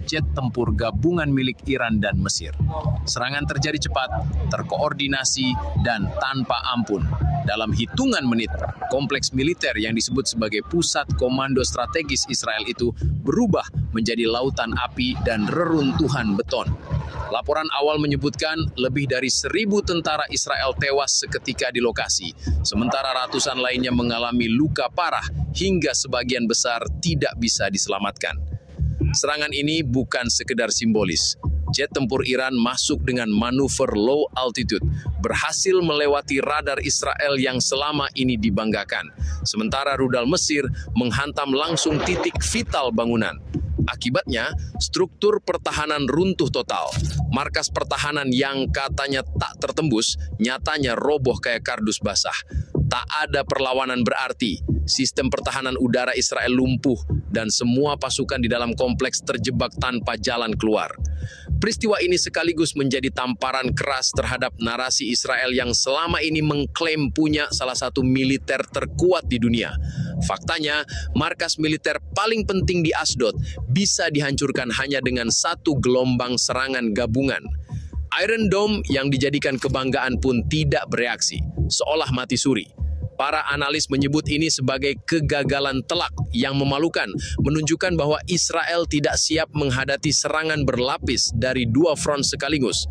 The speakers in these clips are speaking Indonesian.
jet tempur gabungan milik Iran dan Mesir. Serangan terjadi cepat, terkoordinasi, dan tanpa ampun. Dalam hitungan menit, kompleks militer yang disebut sebagai pusat komando strategis Israel itu berubah menjadi lautan api dan reruntuhan beton. Laporan awal menyebutkan lebih dari 1.000 tentara Israel tewas seketika di lokasi, sementara ratusan lainnya mengalami luka parah hingga sebagian besar tidak bisa diselamatkan. Serangan ini bukan sekedar simbolis. Jet tempur Iran masuk dengan manuver low altitude, berhasil melewati radar Israel yang selama ini dibanggakan. Sementara rudal Mesir menghantam langsung titik vital bangunan. Akibatnya, struktur pertahanan runtuh total. Markas pertahanan yang katanya tak tertembus, nyatanya roboh kayak kardus basah. Tak ada perlawanan berarti, sistem pertahanan udara Israel lumpuh, dan semua pasukan di dalam kompleks terjebak tanpa jalan keluar. Peristiwa ini sekaligus menjadi tamparan keras terhadap narasi Israel yang selama ini mengklaim punya salah satu militer terkuat di dunia. Faktanya, markas militer paling penting di Ashdod bisa dihancurkan hanya dengan satu gelombang serangan gabungan. Iron Dome yang dijadikan kebanggaan pun tidak bereaksi, seolah mati suri. Para analis menyebut ini sebagai kegagalan telak yang memalukan, menunjukkan bahwa Israel tidak siap menghadapi serangan berlapis dari dua front sekaligus.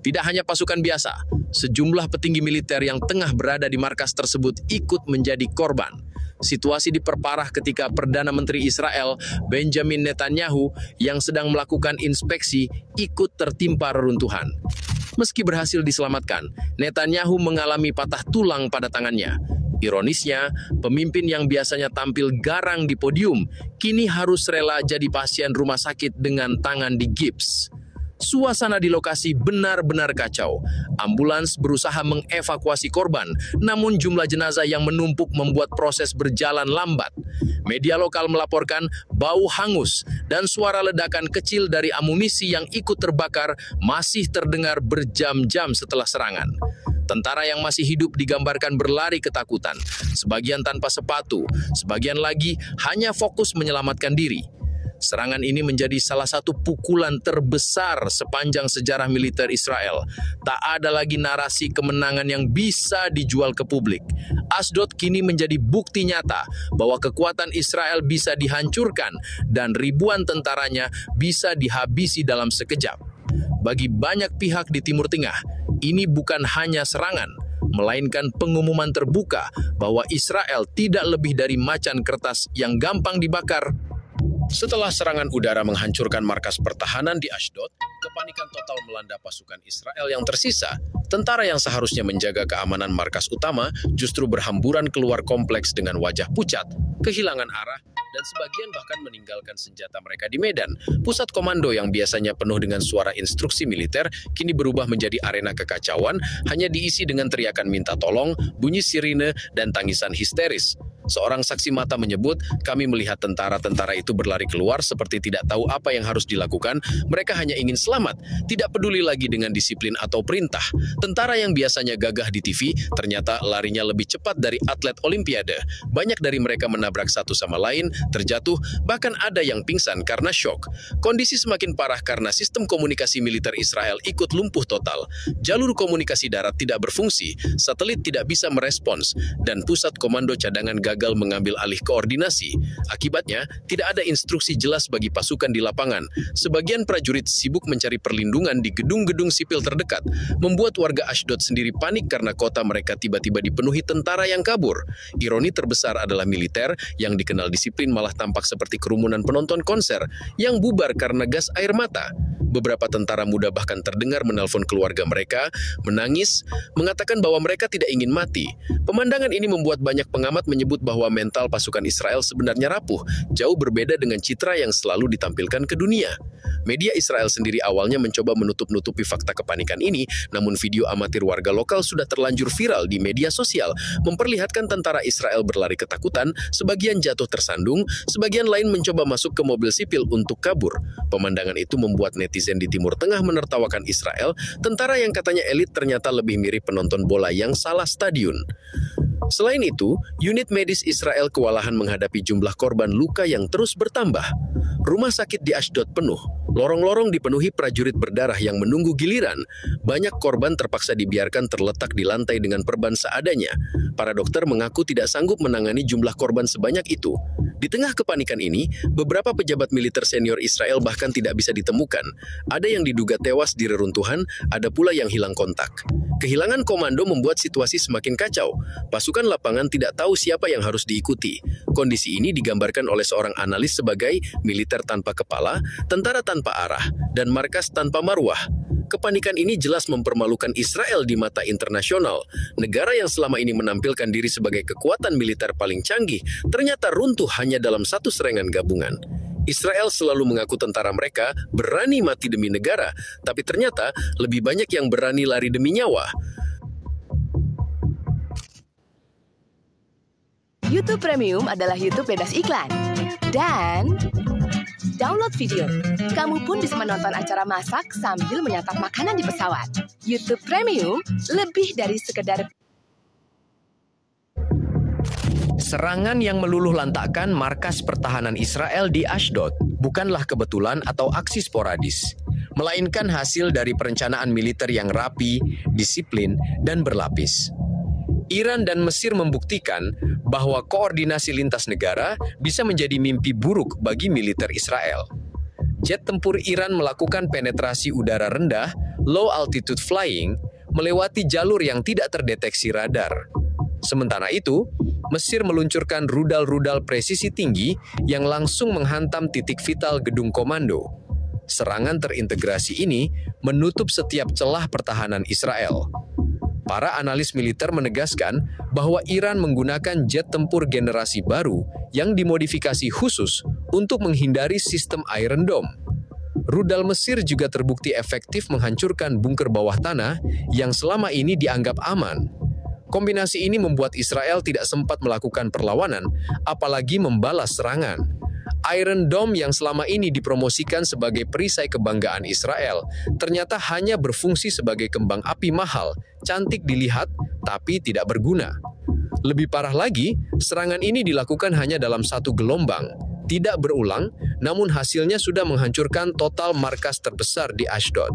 Tidak hanya pasukan biasa, sejumlah petinggi militer yang tengah berada di markas tersebut ikut menjadi korban. Situasi diperparah ketika Perdana Menteri Israel, Benjamin Netanyahu, yang sedang melakukan inspeksi, ikut tertimpa reruntuhan. Meski berhasil diselamatkan, Netanyahu mengalami patah tulang pada tangannya. Ironisnya, pemimpin yang biasanya tampil garang di podium, kini harus rela jadi pasien rumah sakit dengan tangan digips. Suasana di lokasi benar-benar kacau. Ambulans berusaha mengevakuasi korban, namun jumlah jenazah yang menumpuk membuat proses berjalan lambat. Media lokal melaporkan bau hangus dan suara ledakan kecil dari amunisi yang ikut terbakar masih terdengar berjam-jam setelah serangan. Tentara yang masih hidup digambarkan berlari ketakutan, sebagian tanpa sepatu, sebagian lagi hanya fokus menyelamatkan diri. Serangan ini menjadi salah satu pukulan terbesar sepanjang sejarah militer Israel. Tak ada lagi narasi kemenangan yang bisa dijual ke publik. Ashdod kini menjadi bukti nyata bahwa kekuatan Israel bisa dihancurkan dan ribuan tentaranya bisa dihabisi dalam sekejap. Bagi banyak pihak di Timur Tengah, ini bukan hanya serangan, melainkan pengumuman terbuka bahwa Israel tidak lebih dari macan kertas yang gampang dibakar. Setelah serangan udara menghancurkan markas pertahanan di Ashdod, kepanikan total melanda pasukan Israel yang tersisa. Tentara yang seharusnya menjaga keamanan markas utama justru berhamburan keluar kompleks dengan wajah pucat, kehilangan arah, dan sebagian bahkan meninggalkan senjata mereka di medan. Pusat komando yang biasanya penuh dengan suara instruksi militer kini berubah menjadi arena kekacauan, hanya diisi dengan teriakan minta tolong, bunyi sirine, dan tangisan histeris. Seorang saksi mata menyebut, kami melihat tentara-tentara itu berlari keluar seperti tidak tahu apa yang harus dilakukan. Mereka hanya ingin selamat, tidak peduli lagi dengan disiplin atau perintah. Tentara yang biasanya gagah di TV, ternyata larinya lebih cepat dari atlet Olimpiade. Banyak dari mereka menabrak satu sama lain, terjatuh, bahkan ada yang pingsan karena syok. Kondisi semakin parah karena sistem komunikasi militer Israel ikut lumpuh total. Jalur komunikasi darat tidak berfungsi, satelit tidak bisa merespons, dan pusat komando cadangan gagal mengambil alih koordinasi. Akibatnya, tidak ada instruksi jelas bagi pasukan di lapangan. Sebagian prajurit sibuk mencari perlindungan di gedung-gedung sipil terdekat, membuat warga Ashdod sendiri panik karena kota mereka tiba-tiba dipenuhi tentara yang kabur. Ironi terbesar adalah militer yang dikenal disiplin malah tampak seperti kerumunan penonton konser yang bubar karena gas air mata. Beberapa tentara muda bahkan terdengar menelpon keluarga mereka, menangis, mengatakan bahwa mereka tidak ingin mati. Pemandangan ini membuat banyak pengamat menyebut bahwa mental pasukan Israel sebenarnya rapuh, jauh berbeda dengan citra yang selalu ditampilkan ke dunia. Media Israel sendiri awalnya mencoba menutup-nutupi fakta kepanikan ini, namun video amatir warga lokal sudah terlanjur viral di media sosial, memperlihatkan tentara Israel berlari ketakutan, sebagian jatuh tersandung, sebagian lain mencoba masuk ke mobil sipil untuk kabur. Pemandangan itu membuat netizen di Timur Tengah menertawakan Israel, tentara yang katanya elit ternyata lebih mirip penonton bola yang salah stadion. Selain itu, unit medis Israel kewalahan menghadapi jumlah korban luka yang terus bertambah. Rumah sakit di Ashdod penuh, lorong-lorong dipenuhi prajurit berdarah yang menunggu giliran. Banyak korban terpaksa dibiarkan terletak di lantai dengan perban seadanya. Para dokter mengaku tidak sanggup menangani jumlah korban sebanyak itu. Di tengah kepanikan ini, beberapa pejabat militer senior Israel bahkan tidak bisa ditemukan. Ada yang diduga tewas di reruntuhan, ada pula yang hilang kontak. Kehilangan komando membuat situasi semakin kacau. Pasukan lapangan tidak tahu siapa yang harus diikuti. Kondisi ini digambarkan oleh seorang analis sebagai militer tanpa kepala, tentara tanpa arah, dan markas tanpa marwah. Kepanikan ini jelas mempermalukan Israel di mata internasional. Negara yang selama ini menampilkan diri sebagai kekuatan militer paling canggih, ternyata runtuh hanya dalam satu serangan gabungan. Israel selalu mengaku tentara mereka berani mati demi negara, tapi ternyata lebih banyak yang berani lari demi nyawa. YouTube Premium adalah YouTube bebas iklan. Dan download video. Kamu pun bisa menonton acara masak sambil menyantap makanan di pesawat. YouTube Premium lebih dari sekedar... Serangan yang meluluh lantakkan markas pertahanan Israel di Ashdod bukanlah kebetulan atau aksi sporadis, melainkan hasil dari perencanaan militer yang rapi, disiplin, dan berlapis. Iran dan Mesir membuktikan bahwa koordinasi lintas negara bisa menjadi mimpi buruk bagi militer Israel. Jet tempur Iran melakukan penetrasi udara rendah, low altitude flying, melewati jalur yang tidak terdeteksi radar. Sementara itu, Mesir meluncurkan rudal-rudal presisi tinggi yang langsung menghantam titik vital gedung komando. Serangan terintegrasi ini menutup setiap celah pertahanan Israel. Para analis militer menegaskan bahwa Iran menggunakan jet tempur generasi baru yang dimodifikasi khusus untuk menghindari sistem Iron Dome. Rudal Mesir juga terbukti efektif menghancurkan bunker bawah tanah yang selama ini dianggap aman. Kombinasi ini membuat Israel tidak sempat melakukan perlawanan, apalagi membalas serangan. Iron Dome yang selama ini dipromosikan sebagai perisai kebanggaan Israel, ternyata hanya berfungsi sebagai kembang api mahal, cantik dilihat, tapi tidak berguna. Lebih parah lagi, serangan ini dilakukan hanya dalam satu gelombang, tidak berulang, namun hasilnya sudah menghancurkan total markas terbesar di Ashdod.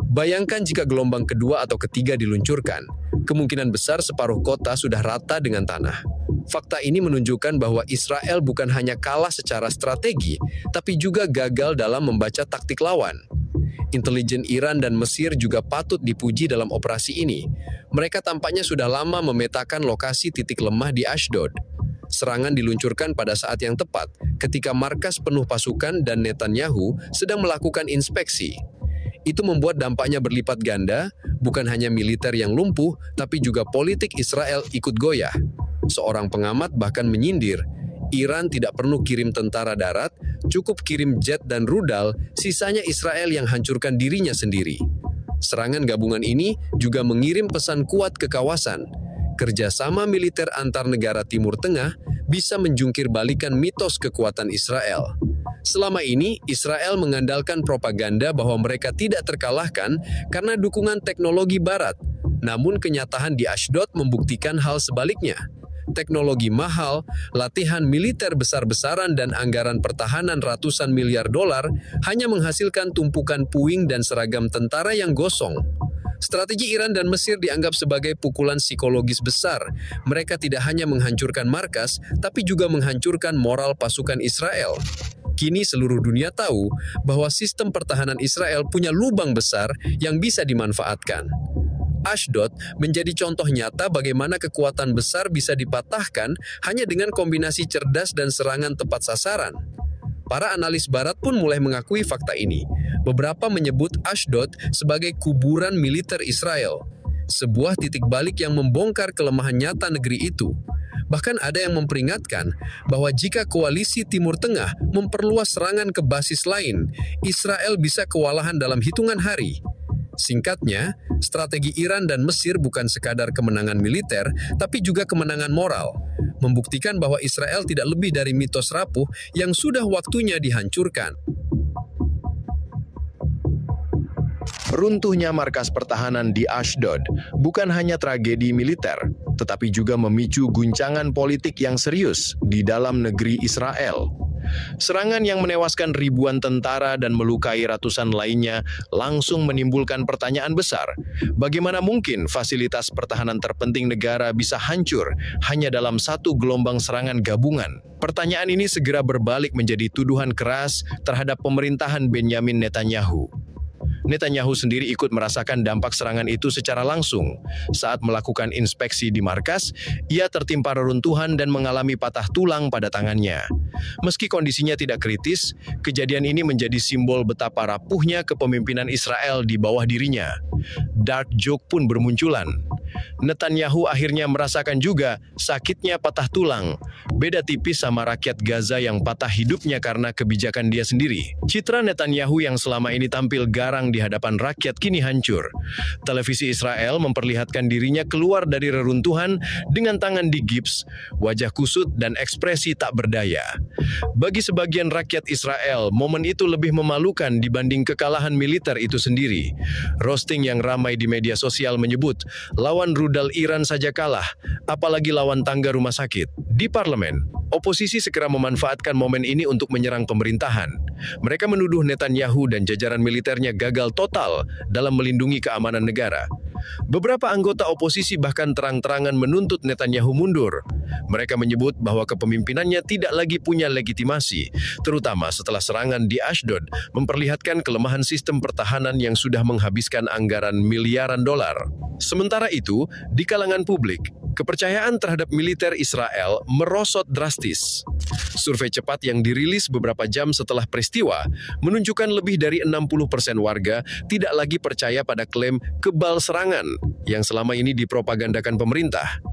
Bayangkan jika gelombang kedua atau ketiga diluncurkan, kemungkinan besar separuh kota sudah rata dengan tanah. Fakta ini menunjukkan bahwa Israel bukan hanya kalah secara strategi, tapi juga gagal dalam membaca taktik lawan. Intelijen Iran dan Mesir juga patut dipuji dalam operasi ini. Mereka tampaknya sudah lama memetakan lokasi titik lemah di Ashdod. Serangan diluncurkan pada saat yang tepat, ketika markas penuh pasukan dan Netanyahu sedang melakukan inspeksi. Itu membuat dampaknya berlipat ganda, bukan hanya militer yang lumpuh, tapi juga politik Israel ikut goyah. Seorang pengamat bahkan menyindir, Iran tidak perlu kirim tentara darat, cukup kirim jet dan rudal, sisanya Israel yang hancurkan dirinya sendiri. Serangan gabungan ini juga mengirim pesan kuat ke kawasan. Kerjasama militer antar negara Timur Tengah bisa menjungkir balikan mitos kekuatan Israel. Selama ini, Israel mengandalkan propaganda bahwa mereka tidak terkalahkan karena dukungan teknologi Barat. Namun kenyataan di Ashdod membuktikan hal sebaliknya. Teknologi mahal, latihan militer besar-besaran dan anggaran pertahanan ratusan miliar dolar hanya menghasilkan tumpukan puing dan seragam tentara yang gosong. Strategi Iran dan Mesir dianggap sebagai pukulan psikologis besar. Mereka tidak hanya menghancurkan markas, tapi juga menghancurkan moral pasukan Israel. Kini seluruh dunia tahu bahwa sistem pertahanan Israel punya lubang besar yang bisa dimanfaatkan. Ashdod menjadi contoh nyata bagaimana kekuatan besar bisa dipatahkan hanya dengan kombinasi cerdas dan serangan tepat sasaran. Para analis barat pun mulai mengakui fakta ini. Beberapa menyebut Ashdod sebagai kuburan militer Israel, sebuah titik balik yang membongkar kelemahan nyata negeri itu. Bahkan ada yang memperingatkan bahwa jika koalisi Timur Tengah memperluas serangan ke basis lain, Israel bisa kewalahan dalam hitungan hari. Singkatnya, strategi Iran dan Mesir bukan sekadar kemenangan militer, tapi juga kemenangan moral, membuktikan bahwa Israel tidak lebih dari mitos rapuh yang sudah waktunya dihancurkan. Runtuhnya markas pertahanan di Ashdod bukan hanya tragedi militer, tetapi juga memicu guncangan politik yang serius di dalam negeri Israel. Serangan yang menewaskan ribuan tentara dan melukai ratusan lainnya langsung menimbulkan pertanyaan besar. Bagaimana mungkin fasilitas pertahanan terpenting negara bisa hancur hanya dalam satu gelombang serangan gabungan? Pertanyaan ini segera berbalik menjadi tuduhan keras terhadap pemerintahan Benyamin Netanyahu. Netanyahu sendiri ikut merasakan dampak serangan itu secara langsung. Saat melakukan inspeksi di markas, ia tertimpa reruntuhan dan mengalami patah tulang pada tangannya. Meski kondisinya tidak kritis, kejadian ini menjadi simbol betapa rapuhnya kepemimpinan Israel di bawah dirinya. Dark joke pun bermunculan. Netanyahu akhirnya merasakan juga sakitnya patah tulang. Beda tipis sama rakyat Gaza yang patah hidupnya karena kebijakan dia sendiri. Citra Netanyahu yang selama ini tampil garang di hadapan rakyat kini hancur. Televisi Israel memperlihatkan dirinya keluar dari reruntuhan dengan tangan digips, wajah kusut dan ekspresi tak berdaya. Bagi sebagian rakyat Israel, momen itu lebih memalukan dibanding kekalahan militer itu sendiri. Roasting yang ramai di media sosial menyebut, lawan rudal Iran saja kalah, apalagi lawan tangga rumah sakit. Di parlemen, oposisi segera memanfaatkan momen ini untuk menyerang pemerintahan. Mereka menuduh Netanyahu dan jajaran militernya gagal total dalam melindungi keamanan negara. Beberapa anggota oposisi bahkan terang-terangan menuntut Netanyahu mundur. Mereka menyebut bahwa kepemimpinannya tidak lagi punya legitimasi, terutama setelah serangan di Ashdod memperlihatkan kelemahan sistem pertahanan yang sudah menghabiskan anggaran miliaran dolar. Sementara itu, di kalangan publik, kepercayaan terhadap militer Israel merosot drastis. Survei cepat yang dirilis beberapa jam setelah peristiwa menunjukkan lebih dari 60% warga tidak lagi percaya pada klaim kebal serangan yang selama ini dipropagandakan pemerintah.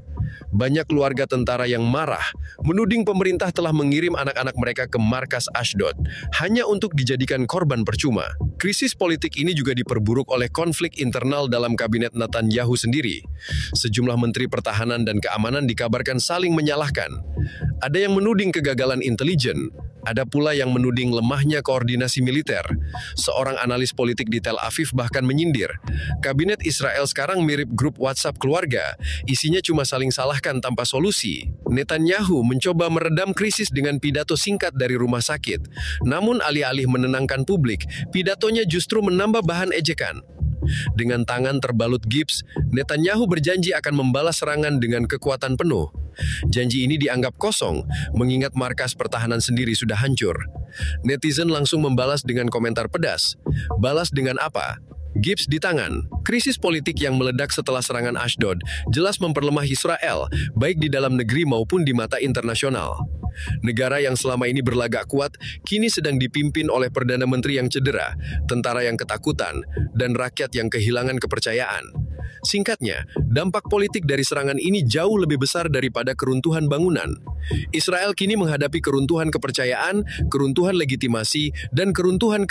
Banyak keluarga tentara yang marah menuding pemerintah telah mengirim anak-anak mereka ke markas Ashdod hanya untuk dijadikan korban percuma. Krisis politik ini juga diperburuk oleh konflik internal dalam kabinet Netanyahu sendiri. Sejumlah menteri pertahanan dan keamanan dikabarkan saling menyalahkan. Ada yang menuding kegagalan intelijen, ada pula yang menuding lemahnya koordinasi militer. Seorang analis politik di Tel Aviv bahkan menyindir, kabinet Israel sekarang mirip grup WhatsApp keluarga, isinya cuma saling salahkan tanpa solusi. Netanyahu mencoba meredam krisis dengan pidato singkat dari rumah sakit. Namun alih-alih menenangkan publik, pidatonya justru menambah bahan ejekan. Dengan tangan terbalut gips, Netanyahu berjanji akan membalas serangan dengan kekuatan penuh. Janji ini dianggap kosong, mengingat markas pertahanan sendiri sudah hancur. Netizen langsung membalas dengan komentar pedas. Balas dengan apa? Gips di tangan. Krisis politik yang meledak setelah serangan Ashdod jelas memperlemah Israel, baik di dalam negeri maupun di mata internasional. Negara yang selama ini berlagak kuat, kini sedang dipimpin oleh Perdana Menteri yang cedera, tentara yang ketakutan, dan rakyat yang kehilangan kepercayaan. Singkatnya, dampak politik dari serangan ini jauh lebih besar daripada keruntuhan bangunan. Israel kini menghadapi keruntuhan kepercayaan, keruntuhan legitimasi, dan keruntuhan